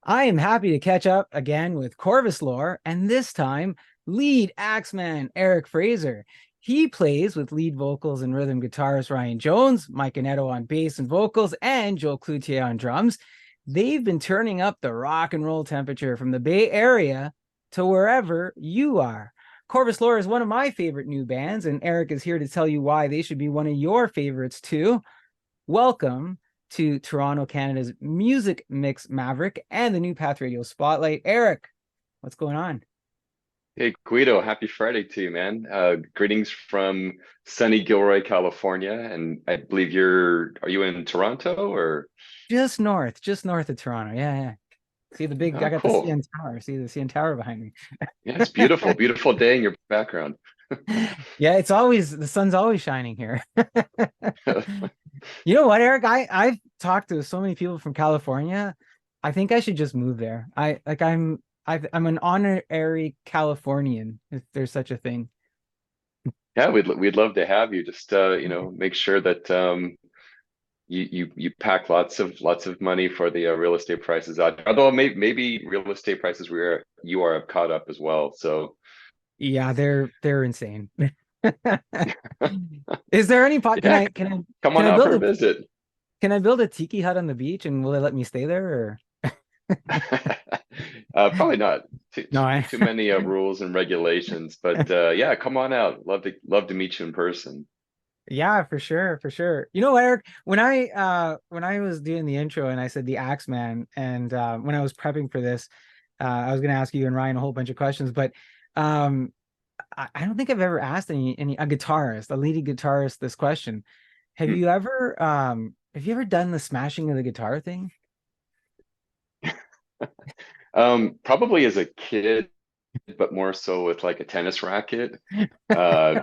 I am happy to catch up again with Corvus Lore, and this time, lead axeman Eric Fraser. He plays with lead vocals and rhythm guitarist Ryan Jones, Mike Annetto on bass and vocals, and Joel Cloutier on drums. They've been turning up the rock and roll temperature from the Bay Area to wherever you are. Corvus Lore is one of my favorite new bands, and Eric is here to tell you why they should be one of your favorites too. Welcome to Toronto, Canada's music mix maverick and the New Path Radio Spotlight. Eric, what's going on? Hey Guido, happy Friday to you, man. Greetings from sunny Gilroy, California, and I believe are you in Toronto or? Just north of Toronto. Yeah, yeah. See the big, Oh, I got the cool. CN Tower. See the CN Tower behind me. Yeah, it's beautiful, beautiful day in your background. Yeah, it's always, the sun's always shining here. You know what, Eric? I've talked to so many people from California. I think I should just move there. I'm an honorary Californian, if there's such a thing. Yeah, we'd love to have you. Just make sure that you pack lots of money for the real estate prices out. Although maybe real estate prices where you are have caught up as well. So Yeah, they're insane. Is there any pot? yeah, come Can on I out build for a a visit. tiki hut on the beach and will they let me stay there or Probably not no? I too many rules and regulations, but yeah, come on out. Love to meet you in person. Yeah, for sure, for sure. You know what, Eric? When I was doing the intro and I said the Axeman, and when I was prepping for this, I was gonna ask you and Ryan a whole bunch of questions, but um I don't think I've ever asked any a guitarist, a leading guitarist this question. Have you ever done the smashing of the guitar thing? Probably as a kid, but more so with like a tennis racket. Uh,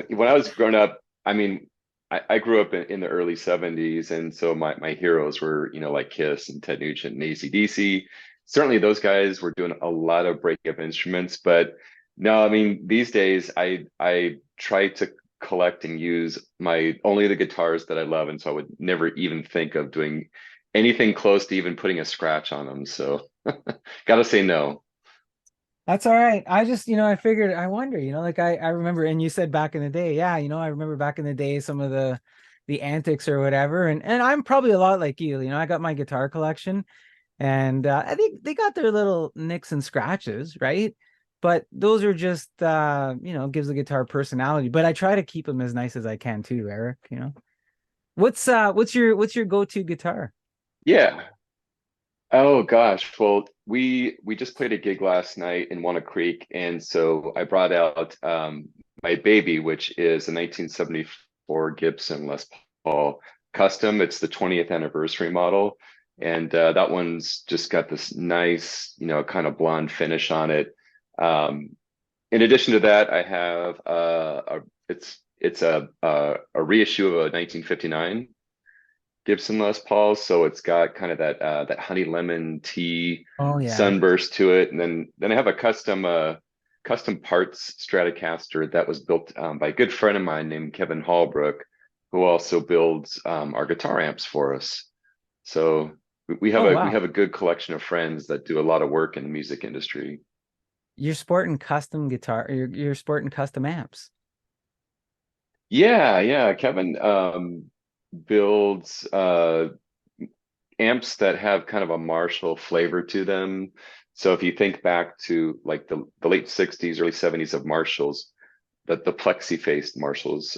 when I was growing up, I mean, I grew up in the early 70s, and so my heroes were, like Kiss and Ted Nugent and AC/DC. Certainly those guys were doing a lot of breakup instruments, but no, I mean, these days I try to collect and use my only the guitars that I love, and so I would never even think of doing anything close to even putting a scratch on them. So gotta say no. That's all right. I just, I figured, I wonder, like I remember, and you said back in the day, yeah, I remember back in the day some of the antics or whatever, and I'm probably a lot like you. I got my guitar collection, and I think they got their little nicks and scratches, right? But those are just, gives the guitar personality. But I try to keep them as nice as I can too, Eric. What's your go-to guitar? Yeah. Oh gosh. Well, we just played a gig last night in Walnut Creek, and so I brought out my baby, which is a 1974 Gibson Les Paul Custom. It's the 20th anniversary model, and that one's just got this nice, kind of blonde finish on it. Um, in addition to that, I have it's a reissue of a 1959 Gibson Les Paul, so it's got kind of that honey lemon tea Oh yeah. sunburst to it, and then I have a custom parts Stratocaster that was built by a good friend of mine named Kevin Holbrook, who also builds our guitar amps for us. So we have Oh we wow. have a good collection of friends that do a lot of work in the music industry. You're sporting custom guitar, you're sporting custom amps. Yeah, yeah. Kevin builds amps that have kind of a Marshall flavor to them. So if you think back to like the late 60s, early 70s of Marshalls, the plexi-faced Marshalls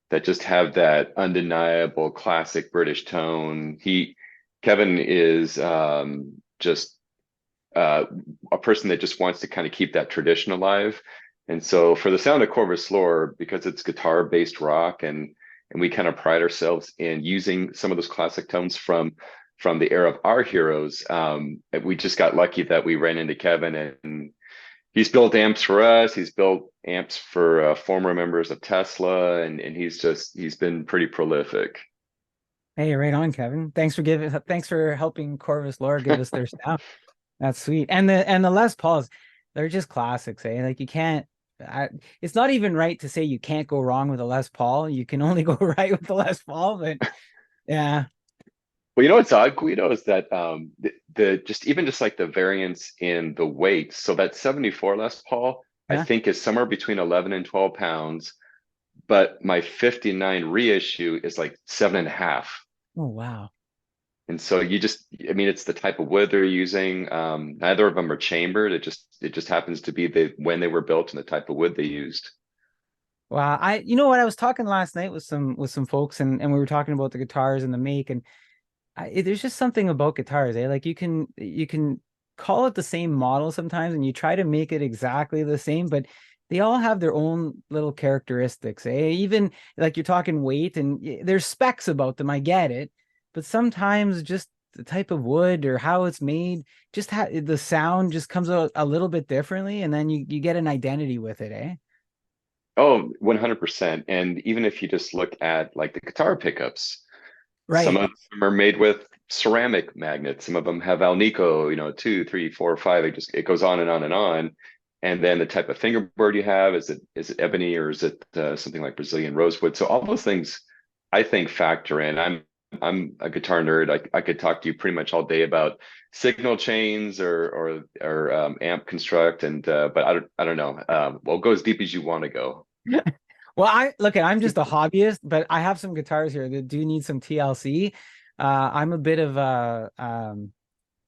that just have that undeniable classic British tone. Kevin is just uh, a person that just wants to kind of keep that tradition alive. And so for the sound of Corvus Lore, because it's guitar-based rock and we kind of pride ourselves in using some of those classic tones from the era of our heroes. We just got lucky that we ran into Kevin, and he's built amps for us. He's built amps for former members of Tesla, and he's been pretty prolific. Hey, right on, Kevin. Thanks for helping Corvus Lore give us their stuff. That's sweet. And the Les Pauls, they're just classics, eh? Like you can't it's not even right to say you can't go wrong with a Les Paul. You can only go right with the Les Paul, but yeah. Well, you know what's odd, Guido, is that the just even just like the variance in the weight. So that 74 Les Paul, I Yeah. think is somewhere between 11 and 12 pounds, but my 59 reissue is like 7.5. Oh, wow. And so you just, I mean, it's the type of wood they're using. Neither of them are chambered. It just happens to be when they were built and the type of wood they used. Wow. You know what? I was talking last night with some folks, and we were talking about the guitars and the make, and there's just something about guitars, eh? Like you can call it the same model sometimes, and you try to make it exactly the same, but they all have their own little characteristics, eh? Even like you're talking weight, and there's specs about them. I get it, but sometimes just the type of wood or how it's made, just the sound just comes out a little bit differently, and then you get an identity with it, eh? Oh, 100%. And even if you just look at like the guitar pickups, some Right. of them are made with ceramic magnets. Some of them have Alnico, 2, 3, 4, 5. It goes on and on and on. And then the type of fingerboard you have, is it ebony or is it something like Brazilian rosewood? So all those things I think factor in. I'm a guitar nerd. I could talk to you pretty much all day about signal chains or amp construct and but I don't know. Well, go as deep as you want to go. Well, I'm just a hobbyist, but I have some guitars here that do need some TLC. I'm a bit of a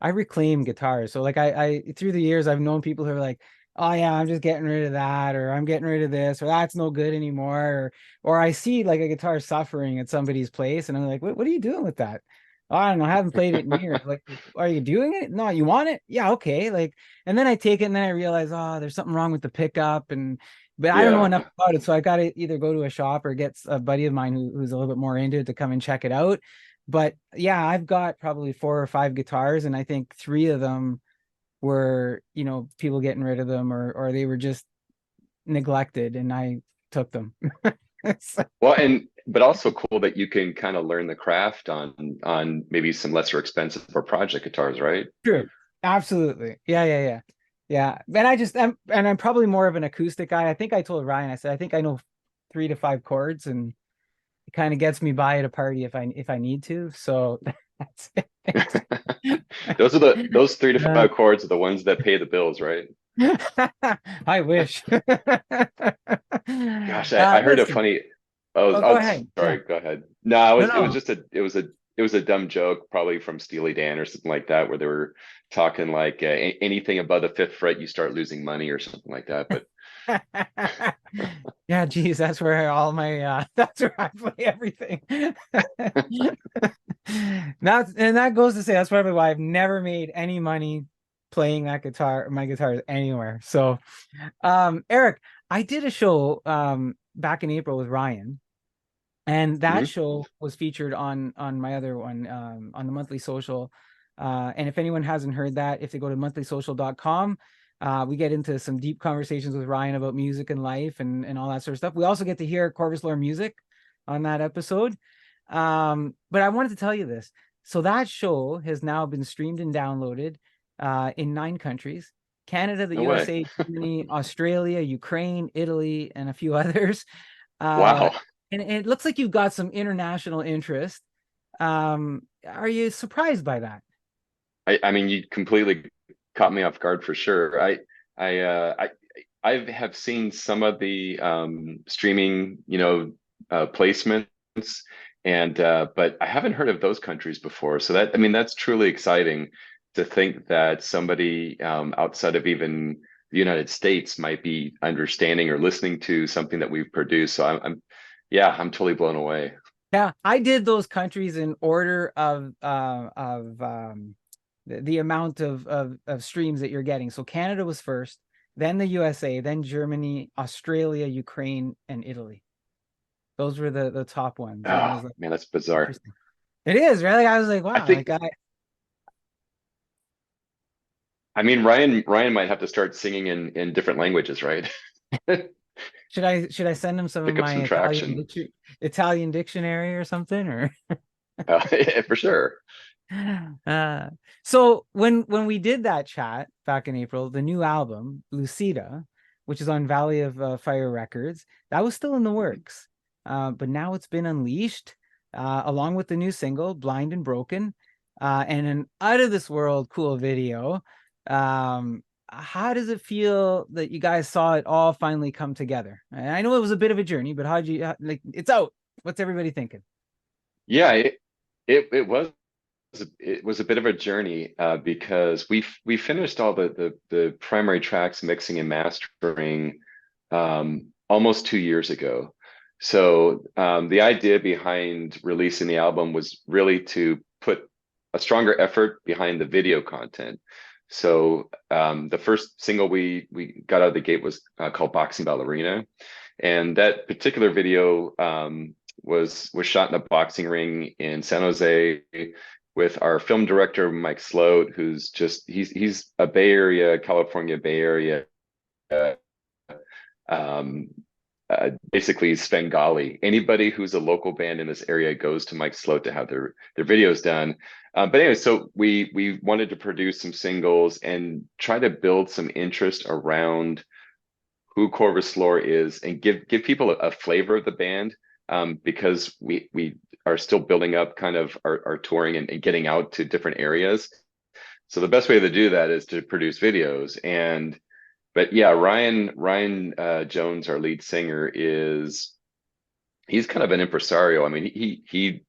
I reclaim guitars. So like I through the years I've known people who are like, oh yeah, I'm just getting rid of that, or I'm getting rid of this, or that's no good anymore, or I see like a guitar suffering at somebody's place, and I'm like, what are you doing with that? Oh, I don't know, I haven't played it in years. Like, are you doing it? No, you want it? Yeah, okay. Like, and then I take it and then I realize, oh, there's something wrong with the pickup, and but I don't know Yeah. enough about it, so I got to either go to a shop or get a buddy of mine who's a little bit more into it to come and check it out. But yeah, I've got probably 4 or 5 guitars, and I think 3 of them were, people getting rid of them, or they were just neglected, and I took them. So, Well, but also cool that you can kind of learn the craft on maybe some lesser expensive or project guitars, right? true. Absolutely. Yeah, yeah, yeah. Yeah. And I'm probably more of an acoustic guy. I think I told Ryan, I said, I think I know 3 to 5 chords, and it kind of gets me by at a party if I need to. So that's it. Those three to Yeah. five chords are the ones that pay the bills, right? I wish. Gosh, I heard a Listen. funny. Oh, Oh, go oh, ahead. Yeah. sorry. Go ahead. No, No, it was no. just it was a dumb joke, probably from Steely Dan or something like that, where they were talking like anything above the fifth fret, you start losing money or something like that. But Yeah, geez, that's where all my that's where I play everything. Now, and that goes to say that's probably why I've never made any money playing my guitars anywhere. So, Eric, I did a show back in April with Ryan, and that mhm. show was featured on my other one, on the Monthly Social. And if anyone hasn't heard that, if they go to monthlysocial.com, we get into some deep conversations with Ryan about music and life, and all that sort of stuff. We also get to hear Corvus Lore music on that episode. But I wanted to tell you this. So that show has now been streamed and downloaded in 9 countries: Canada, the No way. USA, Germany, Australia, Ukraine, Italy, and a few others. Uh, Wow. and it looks like you've got some international interest. Are you surprised by that? I mean, you completely caught me off guard for sure. I I have seen some of the streaming, placements, and but I haven't heard of those countries before. So I mean, that's truly exciting to think that somebody outside of even the United States might be understanding or listening to something that we've produced. So yeah, I'm totally blown away. Yeah, I did those countries in order of the amount of streams that you're getting. So Canada was first, then the USA, then Germany, Australia, Ukraine, and Italy. Those were the top ones. And I Oh was like, man, that's bizarre. interesting. It is, really. I was like, I wow, think like I mean Ryan might have to start singing in different languages, right? should I send him some of Pick up my some traction. Italian dictionary or something, or Yeah, for sure. uh so when we did that chat back in April, the new album, Lucida, which is on Valley of Fire Records, that was still in the Mhm. works. But now it's been unleashed. along with the new single, Blind and Broken, and an out of this world cool video. How does it feel that you guys saw it all finally come together? And I know it was a bit of a journey, but how'd you like it's out? What's everybody thinking? Yeah, it was it was a bit of a journey because we finished all the primary tracks mixing and mastering almost 2 years ago. So the idea behind releasing the album was really to put a stronger effort behind the video content. So the first single we got out of the gate was called Boxing Ballerina, and that particular video was shot in a boxing ring in San Jose with our film director Mike Sloat, who's just he's a Bay Area, California Bay Area, um, basically Svengali. Anybody who's a local band in this area goes to Mike Sloat to have their videos done. But anyway, so we wanted to produce some singles and try to build some interest around who Corvus Lore is and give people a flavor of the band, because we are still building up kind of our touring and getting out to different areas. So the best way to do that is to produce videos. But yeah, Ryan Jones, our lead singer, he's kind of an impresario. I mean, he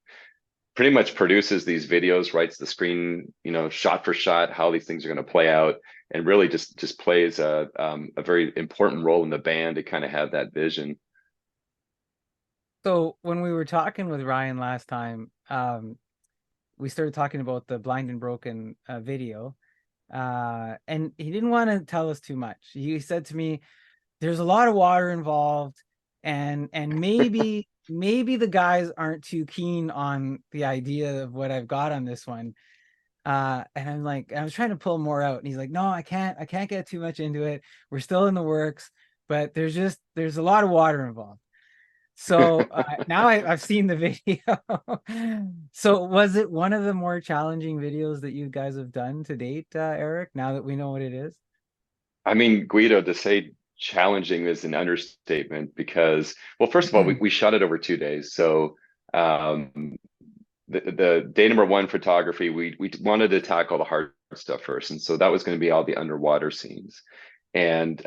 pretty much produces these videos, writes the screen, shot for shot, how these things are going to play out, and really just plays a very important role in the band to kind of have that vision. So when we were talking with Ryan last time, we started talking about the Blind and Broken video, and he didn't want to tell us too much. He said to me, "There's a lot of water involved, and maybe the guys aren't too keen on the idea of what I've got on this one." And I'm like, I was trying to pull more out, and he's like, "No, I can't get too much into it. We're still in the works, but there's a lot of water involved." So now I've seen the video. So was it one of the more challenging videos that you guys have done to date, Eric, now that we know what it is? I mean, Guido, to say challenging is an understatement because, well, first of all, we shot it over 2 days. So the day number one photography, we wanted to tackle the hard stuff first. And so that was going to be all the underwater scenes. And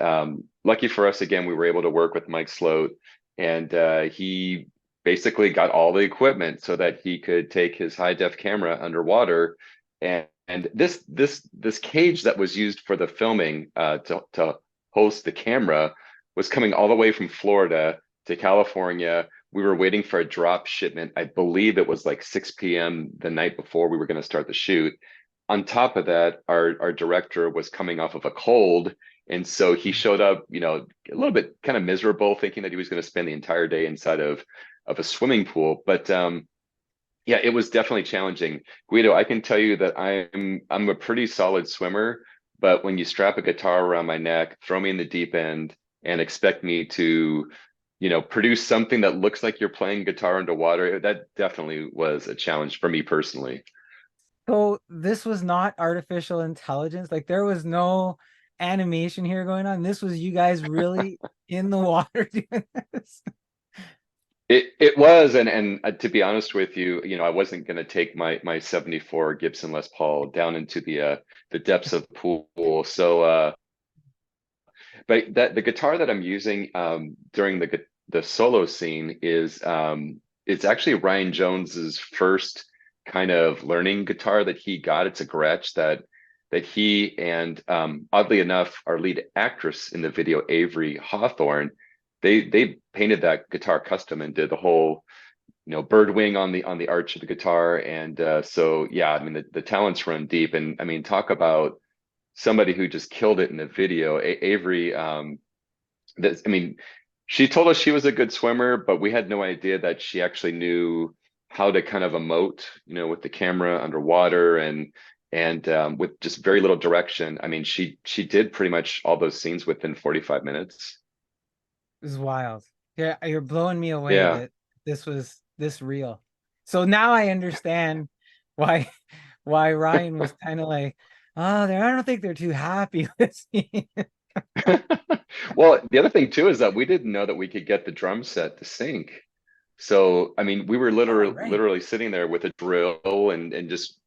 lucky for us, again, we were able to work with Mike Sloat, and he basically got all the equipment so that he could take his high def camera underwater. And this cage that was used for the filming to host the camera was coming all the way from Florida to California. We were waiting for a drop shipment. I believe it was like 6 p.m. the night before we were going to start the shoot. On top of that, our director was coming off of a cold. And so he showed up, a little bit kind of miserable, thinking that he was going to spend the entire day inside of a swimming pool. But yeah, it was definitely challenging. Guido, I can tell you that I'm a pretty solid swimmer, but when you strap a guitar around my neck, throw me in the deep end, and expect me to, produce something that looks like you're playing guitar underwater, that definitely was a challenge for me personally. So this was not artificial intelligence. Like there was no animation here going on. This was you guys really in the water doing this. It was, and to be honest with you, I wasn't going to take my 74 Gibson Les Paul down into the depths of the pool. So but the guitar that I'm using during the solo scene is it's actually Ryan Jones's first kind of learning guitar that he got. It's a Gretsch that he and oddly enough, our lead actress in the video, Avery Hawthorne, they painted that guitar custom and did the whole bird wing on the arch of the guitar. And so yeah, I mean the talents run deep. And I mean, talk about somebody who just killed it in the video. Avery, she told us she was a good swimmer, but we had no idea that she actually knew how to kind of emote, with the camera underwater and with just very little direction. I mean, she did pretty much all those scenes within 45 minutes. This is wild. Yeah, you're blowing me away Yeah. that this was this real. So now I understand why Ryan was kind of like, oh, I don't think they're too happy with me. Well, the other thing too is that we didn't know that we could get the drum set to sync. So, I mean, we were Oh, right. literally sitting there with a drill and just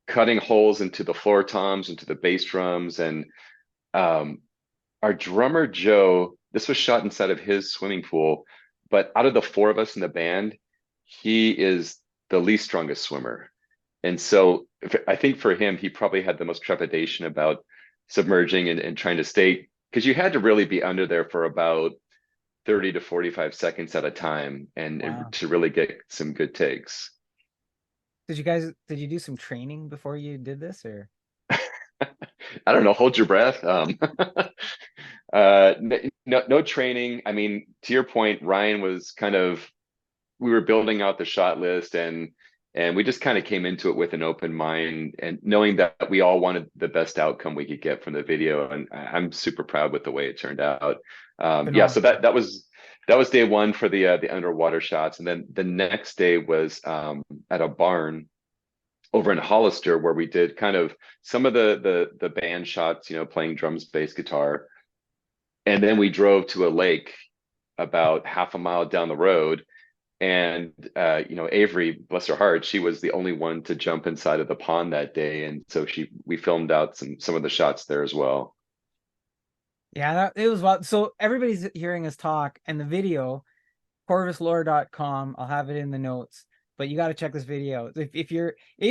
cutting holes into the floor toms, into the bass drums. And um, our drummer, Joe, this was shot inside of his swimming pool. But out of the four of us in the band, he is the least strongest swimmer. And so I think for him, he probably had the most trepidation about submerging and trying to stay, because you had to really be under there for about 30 to 45 seconds at a time and Wow. to really get some good takes. Did you do some training before you did this, or? I don't know, hold your breath. No training. I mean, to your point, Ryan was kind of, we were building out the shot list and we just kind of came into it with an open mind and knowing that we all wanted the best outcome we could get from the video. And I'm super proud with the way it turned out. Yeah, so Phenomenal. that was day one for the underwater shots. And then the next day was at a barn over in Hollister where we did kind of some of the band shots, you know, playing drums, bass, guitar. And then we drove to a lake about half a mile down the road. And you know, Avery, bless her heart, she was the only one to jump inside of the pond that day. And so we filmed out some of the shots there as well. Yeah, it was wild. So everybody's hearing us talk, and the video, corvuslore.com. I'll have it in the notes. But you got to check this video out. If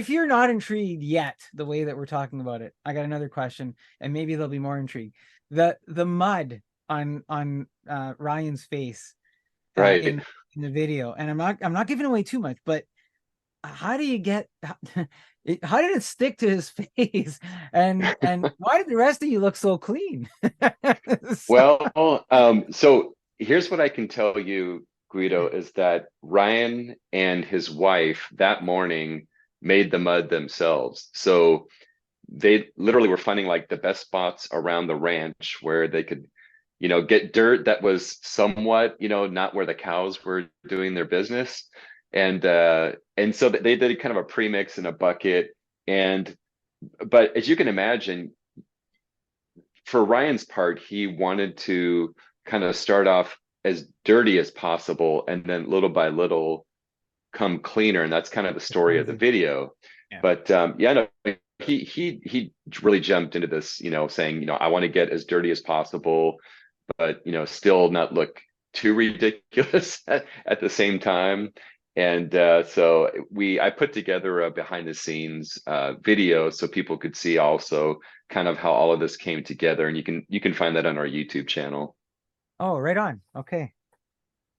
you're not intrigued yet, the way that we're talking about it, I got another question, and maybe they'll be more intrigued. The mud on Ryan's face Right. in the video, and I'm not giving away too much, but how do you get how did it stick to his face, and why did the rest of you look so clean? So, Well, so here's what I can tell you, Guido, is that Ryan and his wife that morning made the mud themselves. So they literally were finding like the best spots around the ranch where they could, you know, get dirt that was somewhat, you know, not where the cows were doing their business. And so they did kind of a premix in a bucket. And but as you can imagine, for Ryan's part, he wanted to kind of start off as dirty as possible and then little by little come cleaner. And that's kind of the story of the amazing. video. Yeah. But yeah, no, he really jumped into this, you know, saying, you know, I want to get as dirty as possible, but you know, still not look too ridiculous at the same time. And so I put together a behind the scenes video so people could see also kind of how all of this came together, and you can find that on our YouTube channel. Oh, right on. Okay.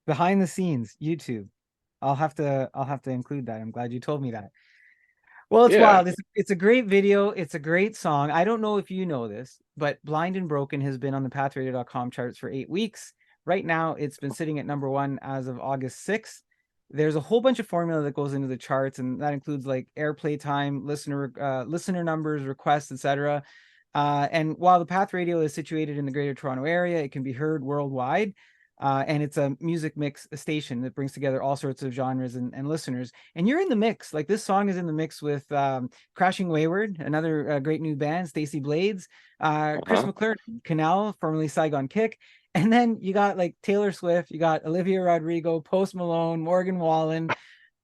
Behind the scenes, YouTube. I'll have to include that. I'm glad you told me that. Well, it's Yeah. wild. It's a great video. It's a great song. I don't know if you know this, but Blind and Broken has been on the pathradio.com charts for 8 weeks. Right now, it's been sitting at number one as of August 6th. There's a whole bunch of formula that goes into the charts, and that includes like airplay time, listener numbers, requests, etc. And while the Path Radio is situated in the Greater Toronto Area, it can be heard worldwide. And it's a music mix station that brings together all sorts of genres and listeners. And you're in the mix. Like this song is in the mix with Crashing Wayward, another great new band, Stacey Blades, Chris Uh-huh. McClure, Canal, formerly Saigon Kick. And then you got like Taylor Swift, you got Olivia Rodrigo, Post Malone, Morgan Wallen.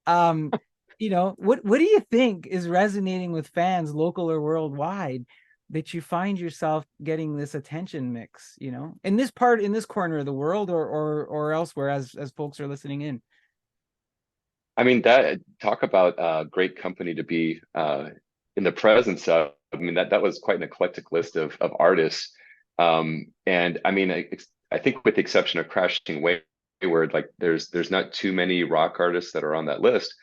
Um, what do you think is resonating with fans, local or worldwide, that you find yourself getting this attention mix, in this corner of the world, or elsewhere as folks are listening in? I mean, that talk about great company to be in the presence of. I mean, that was quite an eclectic list of artists. And I mean, I think with the exception of Crashing Wayward, like there's not too many rock artists that are on that list.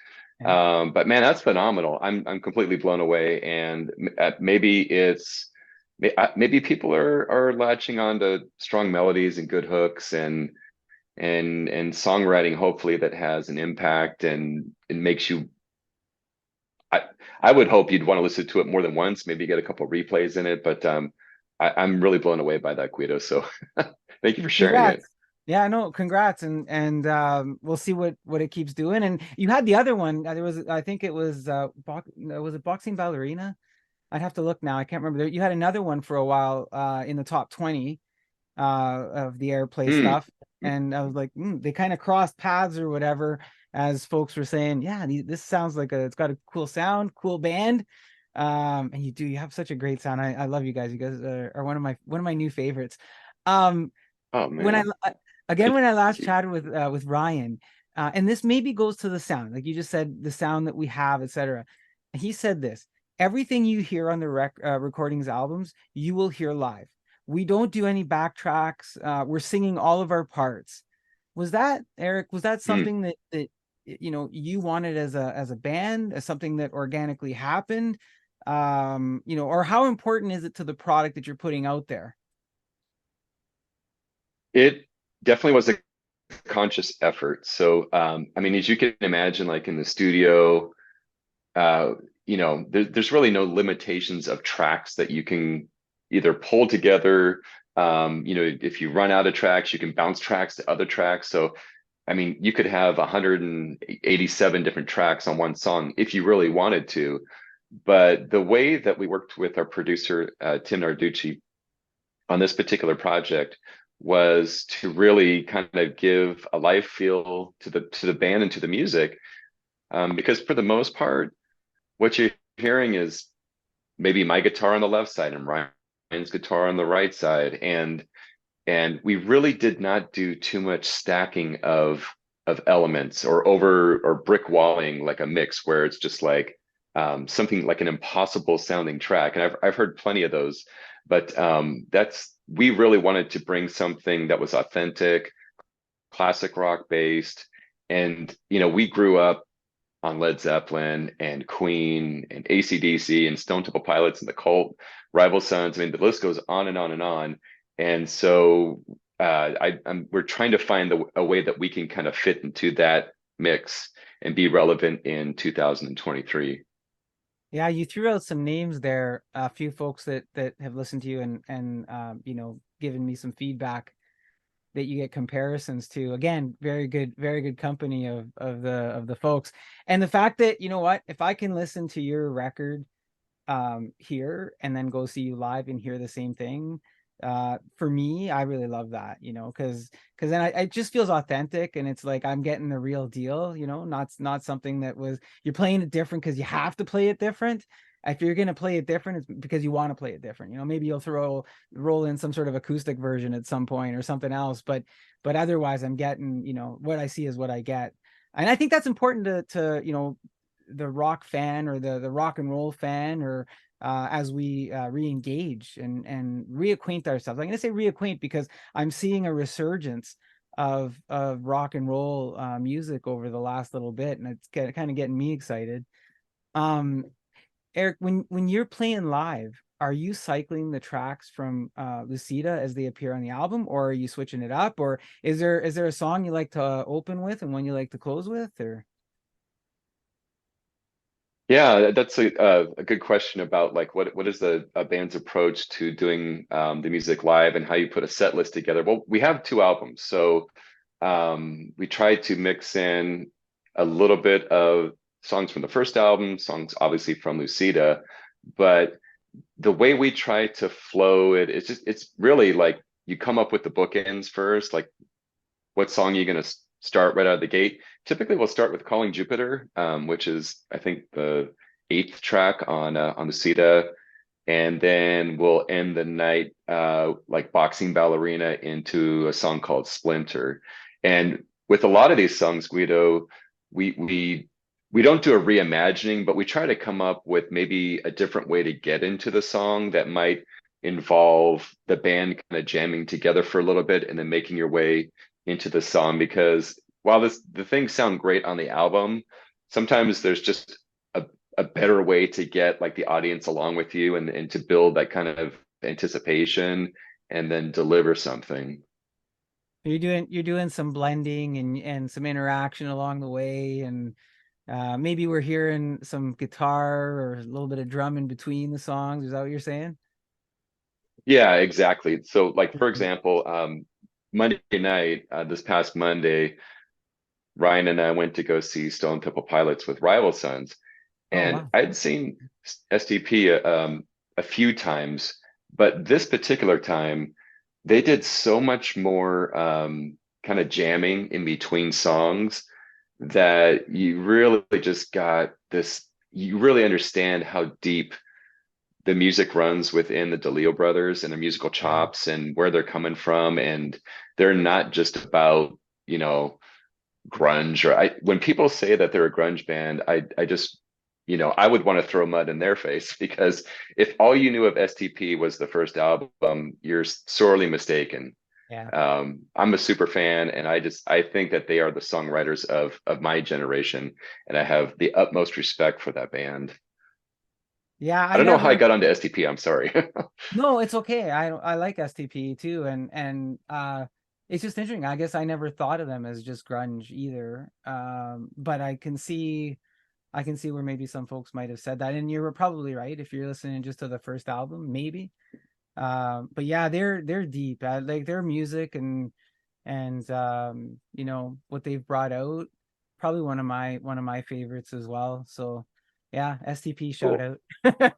Yeah. But man, that's phenomenal. I'm completely blown away. And maybe maybe people are latching on to strong melodies and good hooks and songwriting hopefully that has an impact and it makes you. I I would hope you'd want to listen to it more than once, maybe get a couple replays in it, but I'm really blown away by that, Guido. So thank you for sharing it. Congrats. Yeah, no, congrats. And we'll see what it keeps doing. And you had the other one. There was, I think it was was it Boxing Ballerina? I'd have to look now. I can't remember. You had another one for a while in the top 20. of the airplay Mm. stuff. And I was like, they kind of crossed paths or whatever, as folks were saying, yeah, this sounds like it's got a cool sound, cool band. And you have such a great sound. I love you guys. You guys are one of my new favorites. Um, Oh when man. again, Thank when I last you. chatted with Ryan, and this maybe goes to the sound, like you just said, the sound that we have, etc. He said this: everything you hear on the recordings albums, you will hear live. We don't do any backtracks. We're singing all of our parts. Was that, Eric? Was that Mm. something that you wanted as a band, as something that organically happened? Or how important is it to the product that you're putting out there? It definitely was a conscious effort. So, I mean, as you can imagine, like in the studio, uh, there's really no limitations of tracks that you can either pull together. If you run out of tracks, you can bounce tracks to other tracks. So, I mean, you could have 187 different tracks on one song if you really wanted to. But the way that we worked with our producer, Tim Narducci, on this particular project was to really kind of give a live feel to the band and to the music, because for the most part, what you're hearing is maybe my guitar on the left side and Ryan's guitar on the right side, and we really did not do too much stacking of elements or over or brick walling like a mix where it's just like something like an impossible sounding track. And I've heard plenty of those, but that's we really wanted to bring something that was authentic, classic rock based, and we grew up on Led Zeppelin and Queen and AC/DC and Stone Temple Pilots and the Cult, Rival Sons. I mean, the list goes on and on and on. And so we're trying to find a way that we can kind of fit into that mix and be relevant in 2023. Yeah, you threw out some names there, a few folks that have listened to you and given me some feedback that you get comparisons to. Again, very good company of the folks. And the fact that, you know what, if I can listen to your record here and then go see you live and hear the same thing, for me, I really love that, because then it just feels authentic, and it's like I'm getting the real deal, not something that was, you're playing it different because you have to play it different. If you're going to play it different, it's because you want to play it different. Maybe you'll roll in some sort of acoustic version at some point or something else, but otherwise I'm getting, what I see is what I get. And I think that's important to the rock fan, or the rock and roll fan, or as we re-engage and reacquaint ourselves. I'm going to say reacquaint because I'm seeing a resurgence of rock and roll music over the last little bit, and it's kind of getting me excited. Um, Eric, when you're playing live, are you cycling the tracks from Lucida as they appear on the album, or are you switching it up, or is there a song you like to open with and one you like to close with, or? Yeah, that's a good question about like what is a band's approach to doing the music live and how you put a set list together. Well, we have two albums, so we tried to mix in a little bit of songs from the first album, songs obviously from Lucida, but the way we try to flow it's really like you come up with the bookends first, like what song are you going to start right out of the gate? Typically, we'll start with Calling Jupiter, which is, I think, the eighth track on the Lucida. And then we'll end the night like Boxing Ballerina into a song called Splinter. And with a lot of these songs, Guido, we don't do a reimagining, but we try to come up with maybe a different way to get into the song that might involve the band kind of jamming together for a little bit and then making your way into the song. Because while the things sound great on the album, sometimes there's just a better way to get like the audience along with you and to build that kind of anticipation and then deliver something. You're doing some blending and some interaction along the way, and maybe we're hearing some guitar or a little bit of drum in between the songs. Is that what you're saying? Yeah, exactly. So like for example, Monday night, this past Monday, Ryan and I went to go see Stone Temple Pilots with Rival Sons. Oh, And wow. I'd seen STP a few times, but this particular time they did so much more kind of jamming in between songs that you really just got this, you really understand how deep the music runs within the DeLeo brothers and their musical Yeah. chops and where they're coming from. And they're not just about, you know, grunge or when people say that they're a grunge band, I just, you know, I would want to throw mud in their face because if all you knew of STP was the first album, you're sorely mistaken. Yeah. I'm a super fan, and I think that they are the songwriters of my generation, and I have the utmost respect for that band. Yeah, I I don't know how I never. got onto STP. I'm sorry. No, it's okay. I like STP too, and it's just interesting. I guess I never thought of them as just grunge either. But I can see where maybe some folks might have said that, and you're probably right if you're listening just to the first album, maybe. But yeah, they're deep. Like their music and you know what they've brought out, probably one of my favorites as well. So yeah, STP shout Cool. out.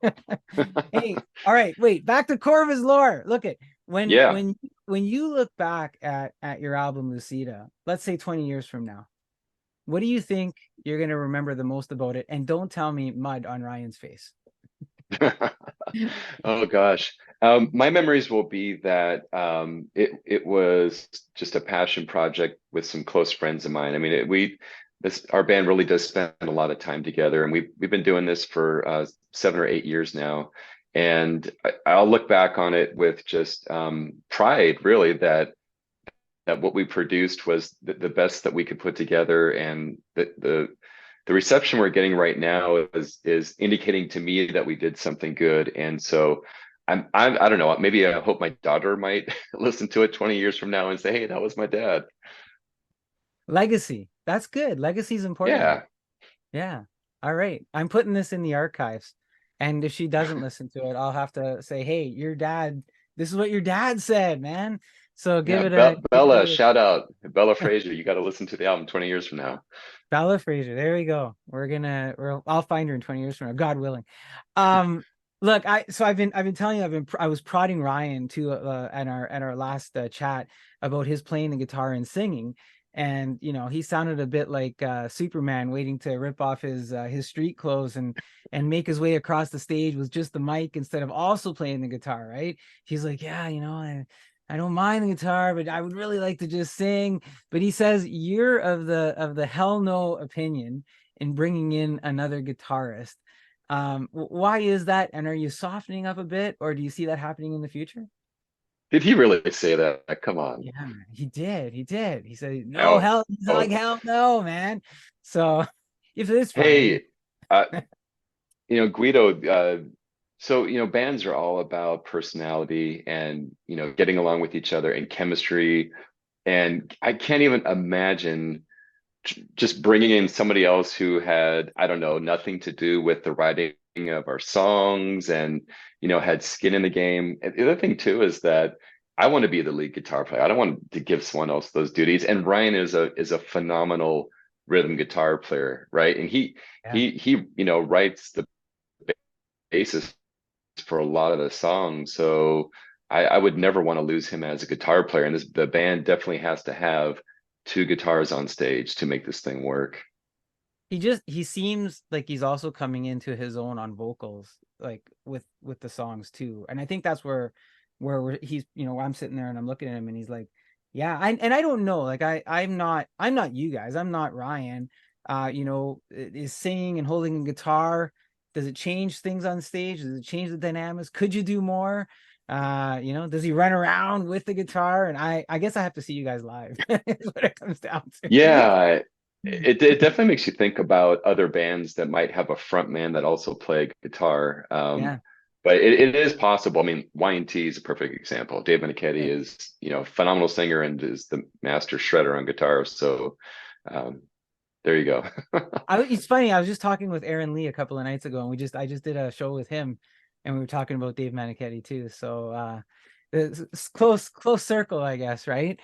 Hey, all right, wait, back to Corvus Lore. Look at when Yeah. when you look back at your album Lucida, let's say 20 years from now, what do you think you're gonna remember the most about it? And don't tell me mud on Ryan's face. Oh gosh. My memories will be that it was just a passion project with some close friends of mine. I mean, this our band really does spend a lot of time together, and we've been doing this for 7 or 8 years now. And I'll look back on it with just pride, really, that what we produced was the best that we could put together, and the reception we're getting right now is indicating to me that we did something good. And so I don't know, maybe I hope my daughter might listen to it 20 years from now and say, hey, that was my dad. Legacy. That's good. Legacy is important. Yeah. Yeah. All right. I'm putting this in the archives. And if she doesn't listen to it, I'll have to say, hey, your dad, this is what your dad said, man. So Yeah, give Bella, it shout out Bella Fraser. You got to listen to the album 20 years from now. Bella Fraser. There we go. I'll find her in 20 years from now, God willing. Um, look, I've been telling you, I was prodding Ryan too at our last chat about his playing the guitar and singing. And you know, he sounded a bit like Superman waiting to rip off his street clothes and make his way across the stage with just the mic instead of also playing the guitar, right? He's like, yeah, you know, I don't mind the guitar, but I would really like to just sing. But he says you're of the hell no opinion in bringing in another guitarist. Why is that? And are you softening up a bit, or do you see that happening in the future? Did he really say that? Come on. Yeah, he did. He did. He said, "No Oh, hell." He's like, oh, "Hell no, man." So, if it's fine. hey, Guido, so, bands are all about personality and, getting along with each other and chemistry. And I can't even imagine just bringing in somebody else who had, I don't know, nothing to do with the writing of our songs and, had skin in the game. And the other thing too is that I want to be the lead guitar player. I don't want to give someone else those duties. And Ryan is a phenomenal rhythm guitar player, right? And Yeah. writes the basis for a lot of the songs. So I would never want to lose him as a guitar player. And the band definitely has to have two guitars on stage to make this thing work. He seems like he's also coming into his own on vocals, like with the songs too. And I think that's he's, you know, I'm sitting there and I'm looking at him and he's like, yeah, I don't know, like I'm not you guys, I'm not Ryan. You know, is singing and holding a guitar, does it change things on stage? Does it change the dynamics? Could you do more? You know, does he run around with the guitar? And I guess I have to see you guys live is what it comes down to. Yeah, it definitely makes you think about other bands that might have a front man that also play guitar. Yeah. But it is possible. I mean, Y&T is a perfect example. Dave Meniketti Right. is, phenomenal singer and is the master shredder on guitar. So um, there you go. It's funny. I was just talking with Aaron Lee a couple of nights ago, and I just did a show with him, and we were talking about Dave Manichetti too. So it's close circle, I guess, right?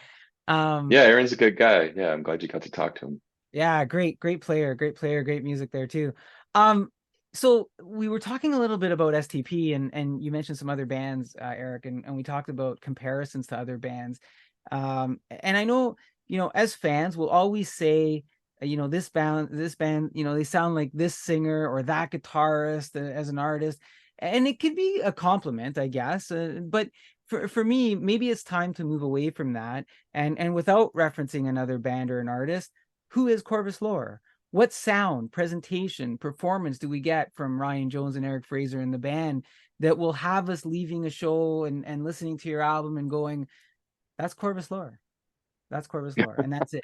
Yeah, Um, Aaron's a good guy. Yeah, I'm glad you got to talk to him. yeah, great player, great music there too. Um, So we were talking a little bit about STP, and you mentioned some other bands, Eric, and we talked about comparisons to other bands. And I know, as fans, we'll always say, this band, they sound like this singer or that guitarist as an artist, and it could be a compliment, I guess. But for me, maybe it's time to move away from that, and without referencing another band or an artist, who is Corvus Lore? What sound, presentation, performance do we get from Ryan Jones and Eric Fraser in the band that will have us leaving a show and listening to your album and going, that's Corvus Lore. That's Corvus Lore. And that's it.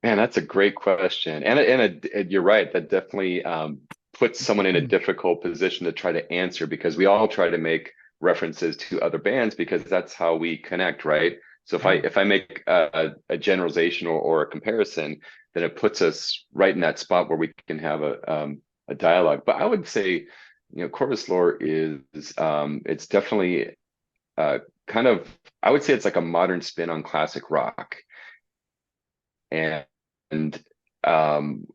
Man, that's a great question. And you're right. That definitely puts someone in a difficult position to try to answer, because we all try to make references to other bands because that's how we connect, right? So Yeah. if I make a generalization or a comparison, then it puts us right in that spot where we can have a dialogue. But I would say, Corvus Lore is it's definitely kind of, I would say it's like a modern spin on classic rock. And um,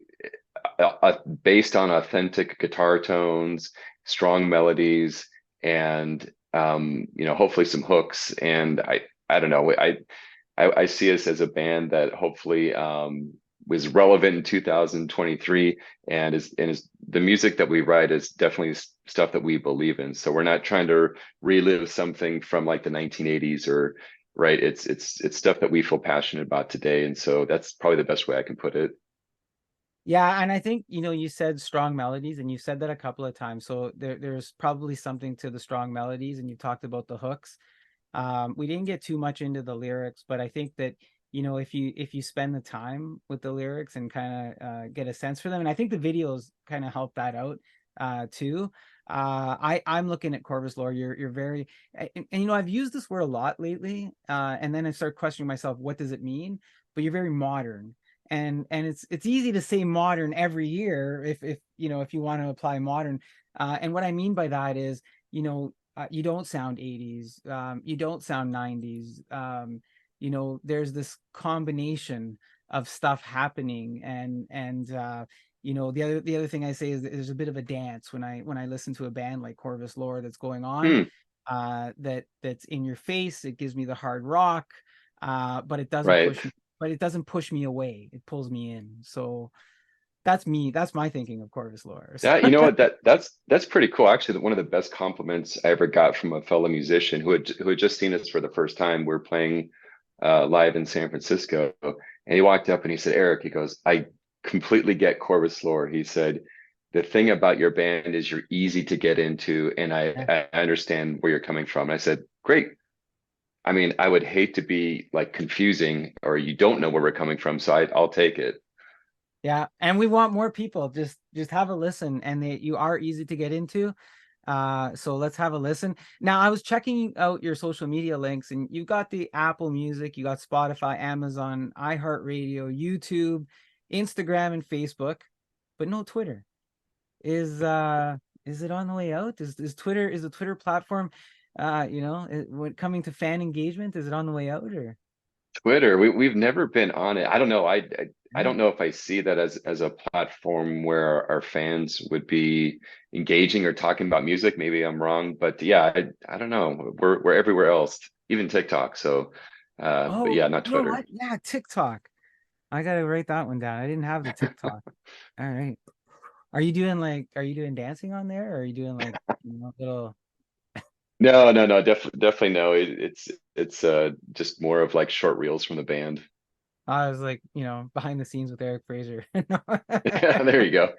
based on authentic guitar tones, strong melodies, and hopefully some hooks. And I don't know, I see us as a band that hopefully was relevant in 2023, and is the music that we write is definitely stuff that we believe in. So we're not trying to relive something from like the 1980s, or right. It's stuff that we feel passionate about today. And so that's probably the best way I can put it. Yeah, and I think, you said strong melodies, and you said that a couple of times. So there's probably something to the strong melodies, and you talked about the hooks. We didn't get too much into the lyrics, but I think that, if you spend the time with the lyrics and kind of get a sense for them, and I think the videos kind of help that out too. I'm looking at Corvus Lore. You're very, and I've used this word a lot lately, and then I start questioning myself, what does it mean? But you're very modern, and it's easy to say modern every year if you want to apply modern. And what I mean by that is, you don't sound 80s, you don't sound 90s. There's this combination of stuff happening, and the other thing I say is that there's a bit of a dance when I listen to a band like Corvus Lore that's going on, Hmm, that's in your face. It gives me the hard rock, but it doesn't right. push me, away. It pulls me in. So that's me. That's my thinking of Corvus Lore. That, you know what, that's pretty cool. Actually, one of the best compliments I ever got from a fellow musician who had just seen us for the first time. We're playing live in San Francisco, and he walked up and he said, "Eric," he goes, "I completely get Corvus Lore." He said, "The thing about your band is you're easy to get into, and Yeah. I understand where you're coming from." And I said, "Great. I mean, I would hate to be like confusing or you don't know where we're coming from, so I'll take it." Yeah, and we want more people. Just have a listen, and you are easy to get into. So let's have a listen. Now, I was checking out your social media links, and you got the Apple Music, you got Spotify, Amazon, iHeartRadio, YouTube, Instagram, and Facebook, but no Twitter. Is it on the way out? Is Twitter, is the Twitter platform, when coming to fan engagement, is it on the way out, or? Twitter, we've never been on it. I don't know. I Yeah. don't know if I see that as a platform where our fans would be engaging or talking about music. Maybe I'm wrong, but yeah, I don't know. We're everywhere else, even TikTok. So, but Oh, yeah, not you know Twitter. what? Yeah, TikTok. I gotta write that one down. I didn't have the TikTok. All right. Are you doing dancing on there? Or are you doing like, little? No, no, no, definitely no. It's just more of like short reels from the band. I was like, behind the scenes with Eric Fraser. Yeah, there you go.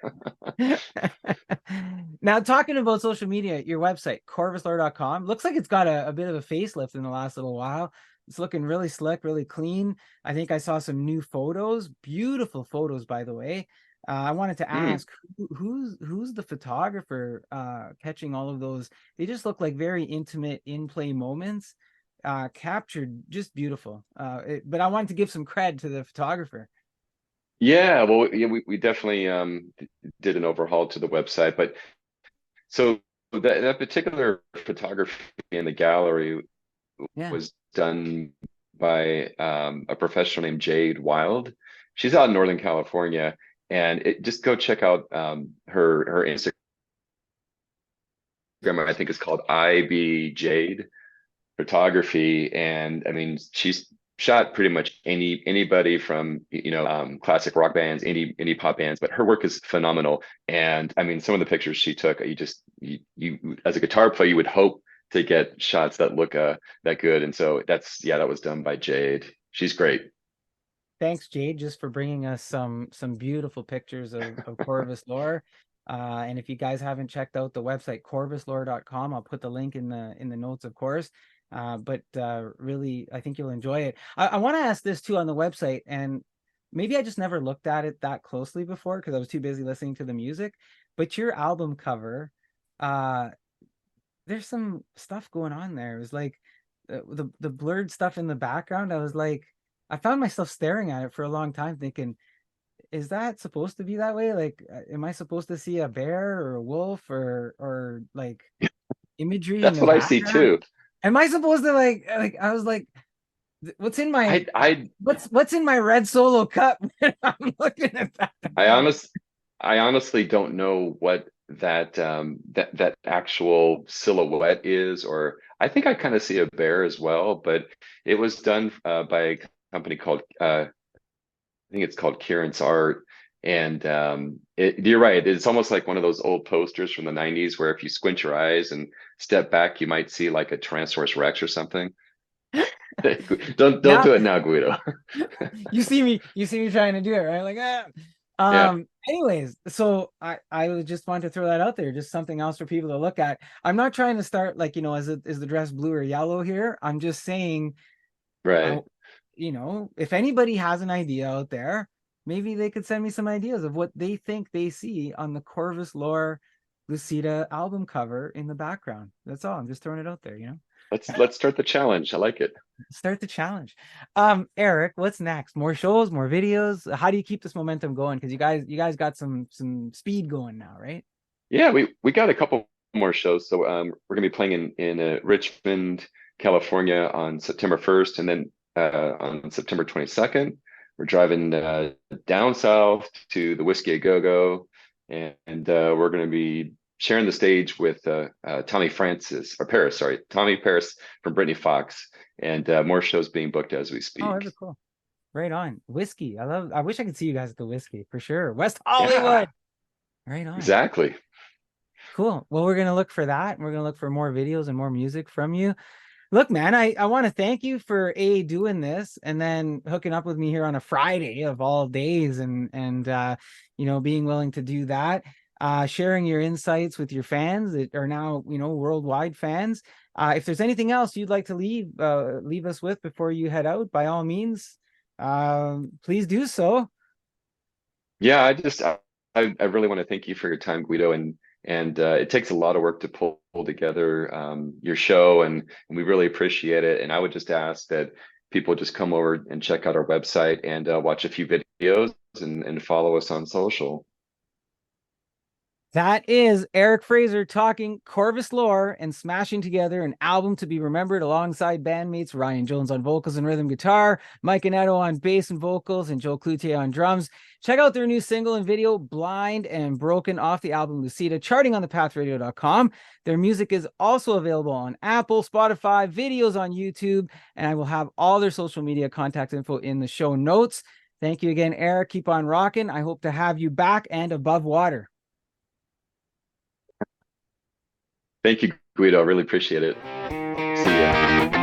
Now, talking about social media, your website, corvuslore.com, looks like it's got a bit of a facelift in the last little while. It's looking really slick, really clean. I think I saw some new photos, beautiful photos, by the way. I wanted to Hmm. ask who's the photographer catching all of those. They just look like very intimate in-play moments, captured just beautiful. But I wanted to give some cred to the photographer. Yeah, well, yeah, we definitely did an overhaul to the website, but so that particular photography in the gallery Yeah. was done by a professional named Jade Wild. She's out in Northern California, and just go check out her Instagram. I think it's called IB Jade Photography, and I mean she's shot pretty much anybody from classic rock bands, indie pop bands, but her work is phenomenal. And I mean some of the pictures she took, you as a guitar player you would hope to get shots that look that good. And so that was done by Jade. She's great. Thanks, Jade, just for bringing us some beautiful pictures of Corvus Lore. And if you guys haven't checked out the website corvuslore.com, I'll put the link in the notes, of course. But really, I think you'll enjoy it. I want to ask this too on the website, and maybe I just never looked at it that closely before because I was too busy listening to the music. But your album cover, there's some stuff going on there. It was like the blurred stuff in the background. I found myself staring at it for a long time thinking, is that supposed to be that way? Like, am I supposed to see a bear or a wolf or like imagery in That's the what I see background? too. Am I supposed to like I was like, what's in my I what's in my red Solo cup when I'm looking at that? I honest I honestly don't know what that actual silhouette is, or I think I kind of see a bear as well, but it was done by a company called I think it's called Kieran's Art. And you're right, it's almost like one of those old posters from the 90s where if you squint your eyes and step back you might see like a Tyrannosaurus Rex or something. Don't Now do it now, Guido. you see me trying to do it, right? Like Yeah, anyways, so I would just want to throw that out there, just something else for people to look at. I'm not trying to start like, is the dress blue or yellow here? I'm just saying, right. if anybody has an idea out there, maybe they could send me some ideas of what they think they see on the Corvus Lore Lucida album cover in the background. That's all. I'm just throwing it out there, Let's start the challenge. I like it. Start the challenge. Eric, what's next? More shows, more videos? How do you keep this momentum going? Because you guys got some speed going now, right? Yeah, we got a couple more shows. So we're gonna be playing in Richmond, California on September 1st, and then on September 22nd, we're driving down south to the Whiskey A Go Go, and we're gonna be sharing the stage with Tommy Paris from Brittany Fox, and more shows being booked as we speak. Oh, that's cool. Right on. Whiskey. I wish I could see you guys at the Whiskey for sure. West Yeah, Hollywood. Right on. exactly. Cool. Well, we're gonna look for that. We're gonna look for more videos and more music from you. Look, man, I want to thank you for doing this and then hooking up with me here on a Friday of all days, and being willing to do that, sharing your insights with your fans that are now worldwide fans. If there's anything else you'd like to leave us with before you head out, by all means, please do so. Yeah, I really want to thank you for your time, Guido, and it takes a lot of work to pull together your show, and we really appreciate it. And I would just ask that people just come over and check out our website and watch a few videos and follow us on social. That is Eric Fraser talking Corvus Lore and smashing together an album to be remembered alongside bandmates Ryan Jones on vocals and rhythm guitar, Mike Annetto on bass and vocals, and Joe Cloutier on drums. Check out their new single and video, Blind and Broken, off the album Lucida, charting on thepathradio.com. Their music is also available on Apple, Spotify, videos on YouTube, and I will have all their social media contact info in the show notes. Thank you again, Eric. Keep on rocking. I hope to have you back and above water. Thank you, Guido. I really appreciate it. See ya.